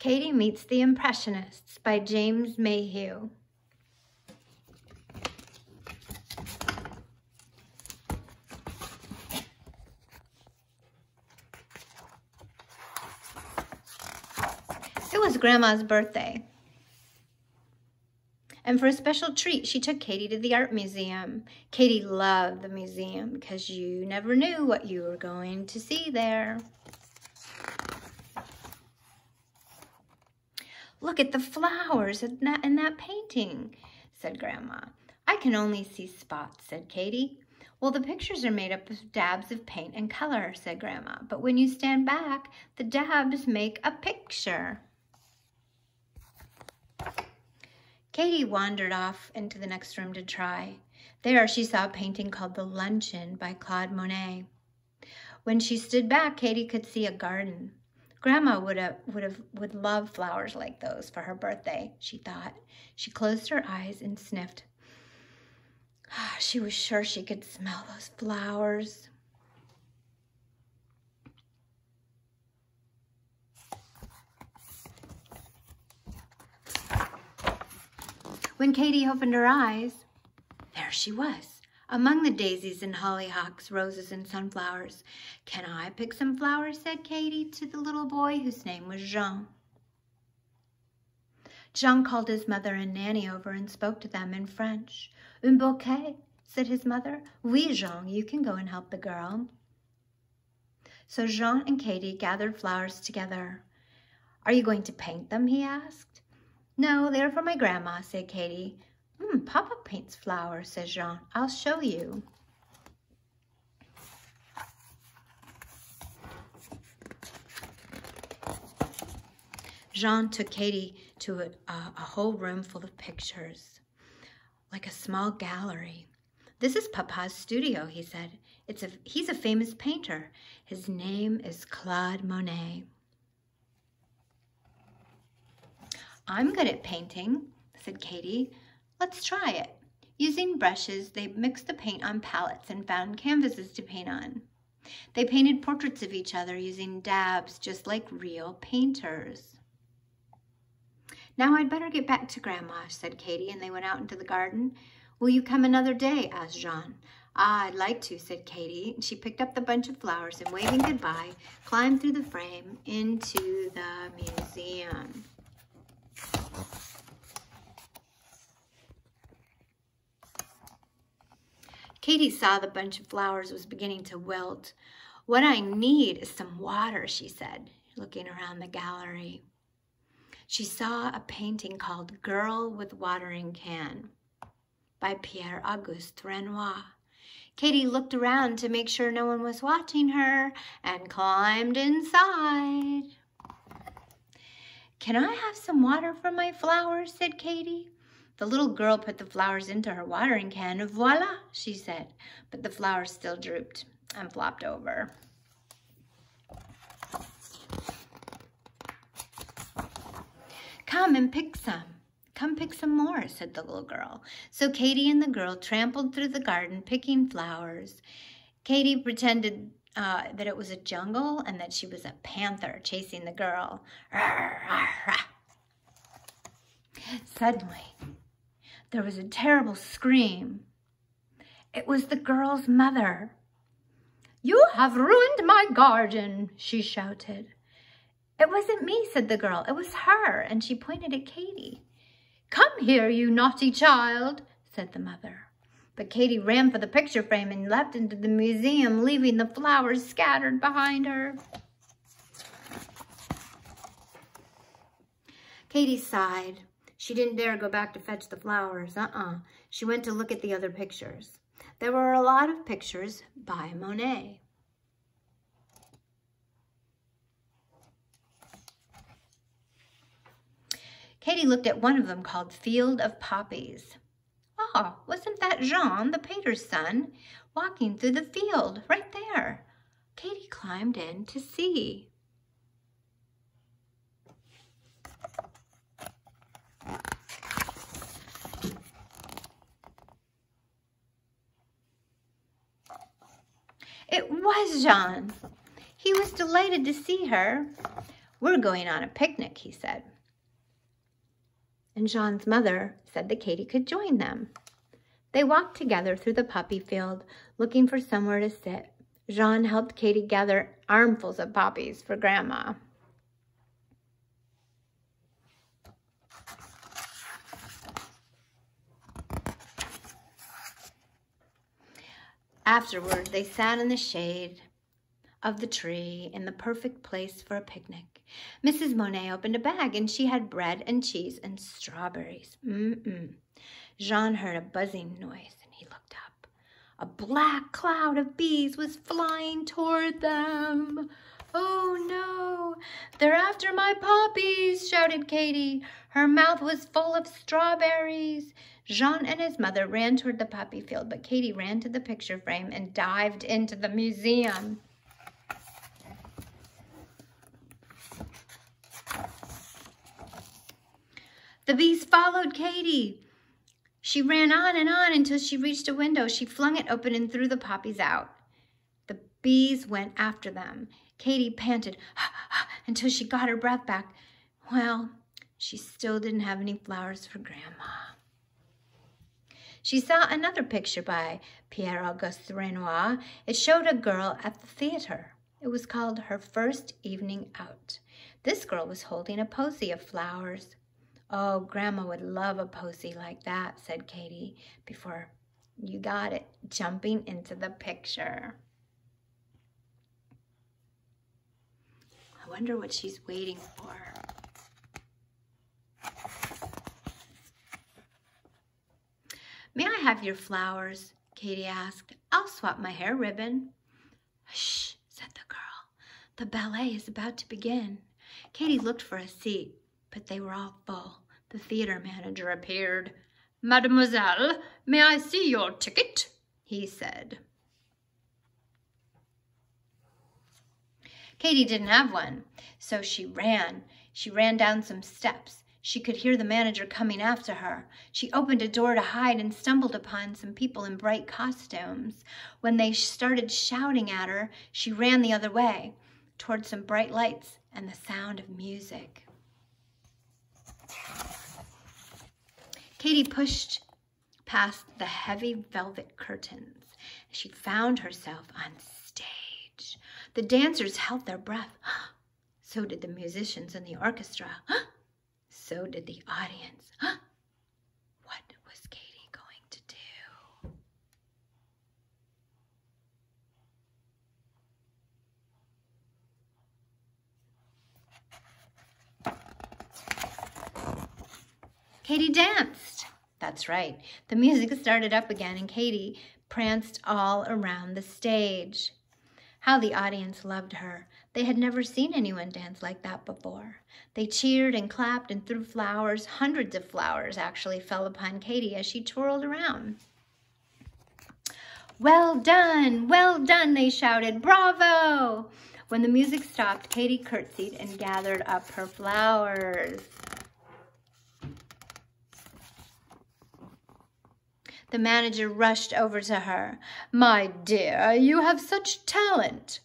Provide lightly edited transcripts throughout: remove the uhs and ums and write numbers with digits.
Katie Meets the Impressionists by James Mayhew. It was Grandma's birthday. And for a special treat, she took Katie to the art museum. Katie loved the museum because you never knew what you were going to see there. Look at the flowers in that painting, said Grandma. I can only see spots, said Katie. Well, the pictures are made up of dabs of paint and color, said Grandma. But when you stand back, the dabs make a picture. Katie wandered off into the next room to try. There she saw a painting called The Luncheon by Claude Monet. When she stood back, Katie could see a garden. Grandma would love flowers like those for her birthday, she thought. She closed her eyes and sniffed. She was sure she could smell those flowers. When Katie opened her eyes, there she was, among the daisies and hollyhocks, roses and sunflowers. Can I pick some flowers, said Katie to the little boy whose name was Jean. Jean called his mother and Nanny over and spoke to them in French. Un bouquet, said his mother. Oui, Jean, you can go and help the girl. So Jean and Katie gathered flowers together. Are you going to paint them, he asked. No, they're for my grandma, said Katie. Papa paints flowers, said Jean. I'll show you. Jean took Katie to a whole room full of pictures, like a small gallery. This is Papa's studio, he said. He's a famous painter. His name is Claude Monet. I'm good at painting, said Katie. Let's try it. Using brushes, they mixed the paint on palettes and found canvases to paint on. They painted portraits of each other using dabs, just like real painters. Now I'd better get back to Grandma, said Katie, and they went out into the garden. Will you come another day, asked Jean. I'd like to, said Katie. She picked up the bunch of flowers and, waving goodbye, climbed through the frame into the museum. Katie saw the bunch of flowers was beginning to wilt. What I need is some water, she said, looking around the gallery. She saw a painting called Girl with Watering Can by Pierre-Auguste Renoir. Katie looked around to make sure no one was watching her and climbed inside. Can I have some water for my flowers, said Katie. The little girl put the flowers into her watering can. Voila, she said, but the flowers still drooped and flopped over. Come and pick some. Come pick some more, said the little girl. So Katie and the girl trampled through the garden picking flowers. Katie pretended that it was a jungle and that she was a panther chasing the girl. Suddenly, there was a terrible scream. It was the girl's mother. You have ruined my garden, she shouted. It wasn't me, said the girl. It was her, and she pointed at Katie. Come here, you naughty child, said the mother. But Katie ran for the picture frame and leapt into the museum, leaving the flowers scattered behind her. Katie sighed. She didn't dare go back to fetch the flowers. She went to look at the other pictures. There were a lot of pictures by Monet. Katie looked at one of them called Field of Poppies. Oh, wasn't that Jean, the painter's son, walking through the field right there? Katie climbed in to see. It was Jean. He was delighted to see her. We're going on a picnic, he said. And Jean's mother said that Katie could join them. They walked together through the poppy field, looking for somewhere to sit. Jean helped Katie gather armfuls of poppies for Grandma. Afterward, they sat in the shade of the tree in the perfect place for a picnic. Mrs. Monet opened a bag, and she had bread and cheese and strawberries. Jean heard a buzzing noise, and he looked up. A black cloud of bees was flying toward them. "Oh, no, they're after my poppies," shouted Katie. Her mouth was full of strawberries. Jean and his mother ran toward the poppy field, but Katie ran to the picture frame and dived into the museum. The bees followed Katie. She ran on and on until she reached a window. She flung it open and threw the poppies out. The bees went after them. Katie panted until she got her breath back. Well, she still didn't have any flowers for Grandma. She saw another picture by Pierre-Auguste Renoir. It showed a girl at the theater. It was called Her First Evening Out. This girl was holding a posy of flowers. "Oh, Grandma would love a posy like that," said Katie, before you got it, jumping into the picture. I wonder what she's waiting for. "May I have your flowers?" Katie asked. "I'll swap my hair ribbon." "Shh," said the girl. "The ballet is about to begin." Katie looked for a seat, but they were all full. The theater manager appeared. "Mademoiselle, may I see your ticket?" he said. Katie didn't have one, so she ran. She ran down some steps. She could hear the manager coming after her. She opened a door to hide and stumbled upon some people in bright costumes. When they started shouting at her, she ran the other way, toward some bright lights and the sound of music. Katie pushed past the heavy velvet curtains. She found herself on stage. The dancers held their breath. So did the musicians in the orchestra. So did the audience. What was Katie going to do? Katie danced. That's right. The music started up again, and Katie pranced all around the stage. How the audience loved her. They had never seen anyone dance like that before. They cheered and clapped and threw flowers. Hundreds of flowers actually fell upon Katie as she twirled around. "Well done," they shouted. "Bravo!" When the music stopped, Katie curtsied and gathered up her flowers. The manager rushed over to her. "My dear, you have such talent."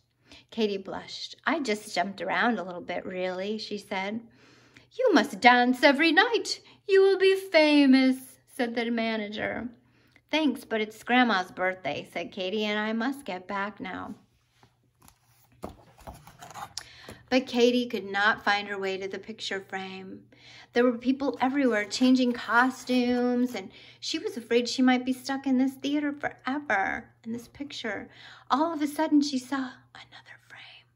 Katie blushed. "I just jumped around a little bit, really," she said. "You must dance every night. You will be famous," said the manager. "Thanks, but it's Grandma's birthday," said Katie, "and I must get back now." But Katie could not find her way to the picture frame. There were people everywhere changing costumes, and she was afraid she might be stuck in this theater forever, in this picture. All of a sudden, she saw another frame.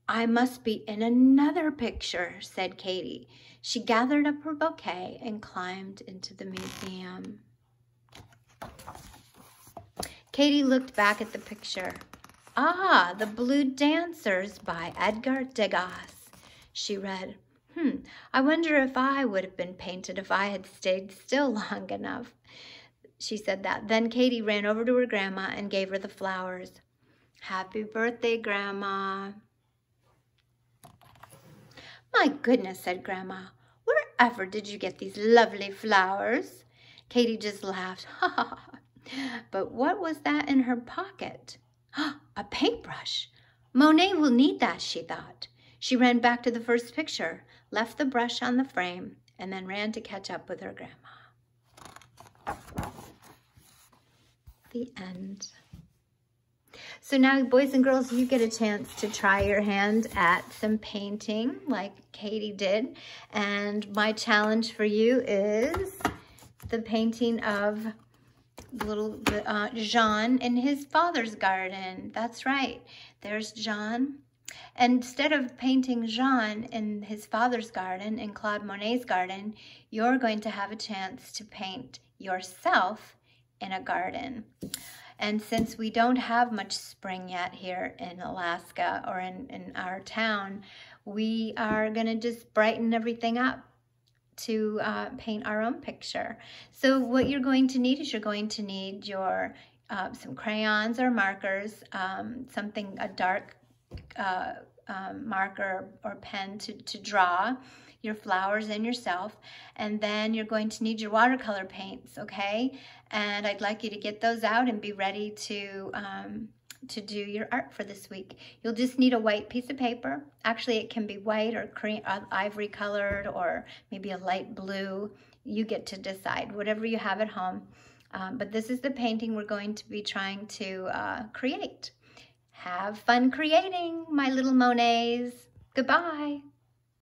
"I must be in another picture," said Katie. She gathered up her bouquet and climbed into the museum. Katie looked back at the picture. "Ah, The Blue Dancers by Edgar Degas," she read. I wonder if I would have been painted if I had stayed still long enough." She said that. Then Katie ran over to her grandma and gave her the flowers. "Happy birthday, Grandma." "My goodness," said Grandma. "Wherever did you get these lovely flowers?" Katie just laughed. But what was that in her pocket? A paintbrush. Monet will need that, she thought. She ran back to the first picture, left the brush on the frame, and then ran to catch up with her grandma. The end. So now, boys and girls, you get a chance to try your hand at some painting like Katie did. And my challenge for you is the painting of little Jean in his father's garden. That's right. There's Jean. And instead of painting Jean in his father's garden, in Claude Monet's garden, you're going to have a chance to paint yourself in a garden. And since we don't have much spring yet here in Alaska or in our town, we are going to just brighten everything up to paint our own picture. So what you're going to need is you're going to need your some crayons or markers, a dark marker or pen to draw your flowers and yourself, and then you're going to need your watercolor paints, okay? And I'd like you to get those out and be ready to do your art for this week. You'll just need a white piece of paper. Actually, it can be white or cream, ivory colored, or maybe a light blue. You get to decide, whatever you have at home. But this is the painting we're going to be trying to create. Have fun creating, my little Monets. Goodbye.